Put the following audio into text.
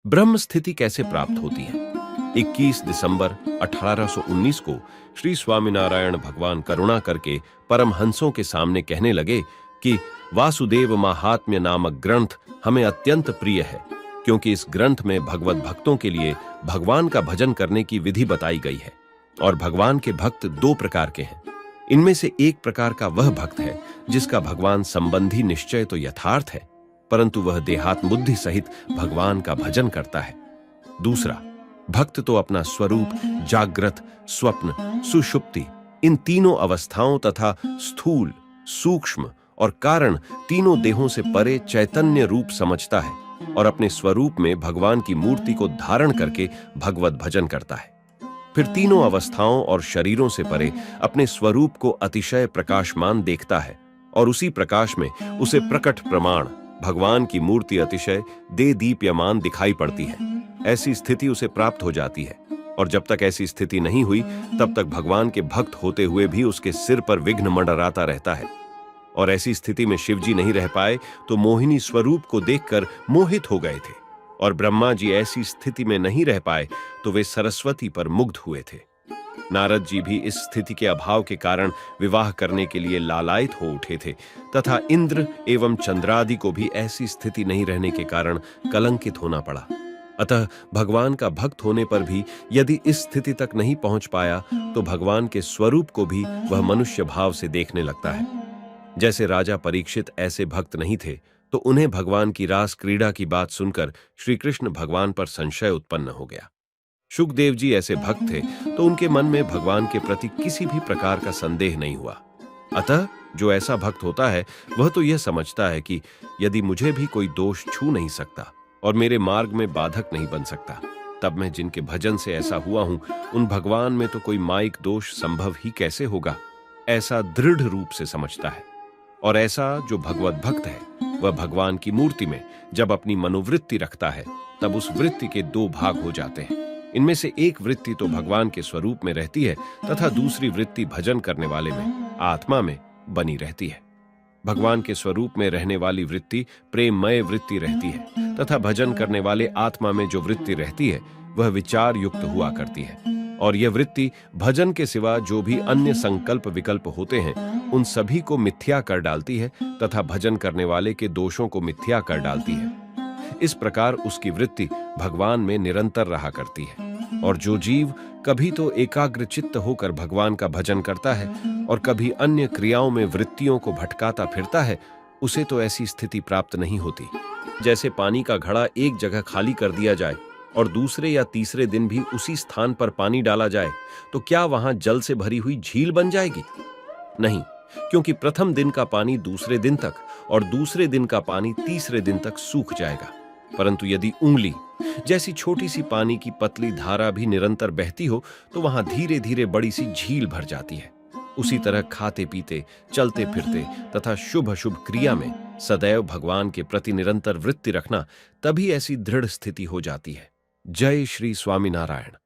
ब्रह्म स्थिति कैसे प्राप्त होती है? 21 दिसंबर 1819 को श्री स्वामीनारायण भगवान करुणा करके परमहंसों के सामने कहने लगे कि वासुदेव महात्म्य नामक ग्रंथ हमें अत्यंत प्रिय है, क्योंकि इस ग्रंथ में भगवत भक्तों के लिए भगवान का भजन करने की विधि बताई गई है। और भगवान के भक्त दो प्रकार के हैं। इनमें से एक प्रकार का वह भक्त है जिसका भगवान संबंधी निश्चय तो यथार्थ है, परंतु वह देहात्म बुद्धि सहित भगवान का भजन करता है। दूसरा भक्त तो अपना स्वरूप जागृत, स्वप्न, सुषुप्ति इन तीनों अवस्थाओं तथा स्थूल, सूक्ष्म और कारण तीनों देहों से परे चैतन्य रूप समझता है और अपने स्वरूप में भगवान की मूर्ति को धारण करके भगवत भजन करता है। फिर तीनों अवस्थाओं और शरीरों से परे अपने स्वरूप को अतिशय प्रकाशमान देखता है और उसी प्रकाश में उसे प्रकट प्रमाण भगवान की मूर्ति अतिशय दे दीप्यमान दिखाई पड़ती है। ऐसी स्थिति उसे प्राप्त हो जाती है, और जब तक ऐसी स्थिति नहीं हुई तब तक भगवान के भक्त होते हुए भी उसके सिर पर विघ्न मंडराता रहता है। और ऐसी स्थिति में शिवजी नहीं रह पाए तो मोहिनी स्वरूप को देखकर मोहित हो गए थे, और ब्रह्मा जी ऐसी स्थिति में नहीं रह पाए तो वे सरस्वती पर मुग्ध हुए थे। नारद जी भी इस स्थिति के अभाव के कारण विवाह करने के लिए लालायित हो उठे थे, तथा इंद्र एवं चंद्रादि को भी ऐसी स्थिति नहीं रहने के कारण कलंकित होना पड़ा। अतः भगवान का भक्त होने पर भी यदि इस स्थिति तक नहीं पहुंच पाया तो भगवान के स्वरूप को भी वह मनुष्य भाव से देखने लगता है। जैसे राजा परीक्षित ऐसे भक्त नहीं थे तो उन्हें भगवान की रास क्रीड़ा की बात सुनकर श्री कृष्ण भगवान पर संशय उत्पन्न हो गया। शुकदेव जी ऐसे भक्त थे तो उनके मन में भगवान के प्रति किसी भी प्रकार का संदेह नहीं हुआ। अतः जो ऐसा भक्त होता है वह तो यह समझता है कि यदि मुझे भी कोई दोष छू नहीं सकता और मेरे मार्ग में बाधक नहीं बन सकता, तब मैं जिनके भजन से ऐसा हुआ हूं उन भगवान में तो कोई माइक दोष संभव ही कैसे होगा, ऐसा दृढ़ रूप से समझता है। और ऐसा जो भगवत भक्त है वह भगवान की मूर्ति में जब अपनी मनोवृत्ति रखता है तब उस वृत्ति के दो भाग हो जाते हैं। इनमें से एक वृत्ति तो भगवान के स्वरूप में रहती है तथा दूसरी वृत्ति भजन करने वाले में, आत्मा में बनी रहती है। भगवान के स्वरूप में रहने वाली वृत्ति प्रेममय वृत्ति रहती है, तथा भजन करने वाले आत्मा में जो वृत्ति रहती है वह विचार युक्त हुआ करती है। और यह वृत्ति भजन के सिवा जो भी अन्य संकल्प विकल्प होते हैं उन सभी को मिथ्या कर डालती है तथा भजन करने वाले के दोषों को मिथ्या कर डालती है। इस प्रकार उसकी वृत्ति भगवान में निरंतर रहा करती है। और जो जीव कभी तो एकाग्र चित्त होकर भगवान का भजन करता है और कभी अन्य क्रियाओं में वृत्तियों को भटकाता फिरता है, उसे तो ऐसी स्थिति प्राप्त नहीं होती। जैसे पानी का घड़ा एक जगह खाली कर दिया जाए और दूसरे या तीसरे दिन भी उसी स्थान पर पानी डाला जाए तो क्या वहां जल से भरी हुई झील बन जाएगी? नहीं, क्योंकि प्रथम दिन का पानी दूसरे दिन तक और दूसरे दिन का पानी तीसरे दिन तक सूख जाएगा। परंतु यदि उंगली जैसी छोटी सी पानी की पतली धारा भी निरंतर बहती हो तो वहां धीरे धीरे बड़ी सी झील भर जाती है। उसी तरह खाते पीते, चलते फिरते तथा शुभ अशुभ क्रिया में सदैव भगवान के प्रति निरंतर वृत्ति रखना, तभी ऐसी दृढ़ स्थिति हो जाती है। जय श्री स्वामीनारायण।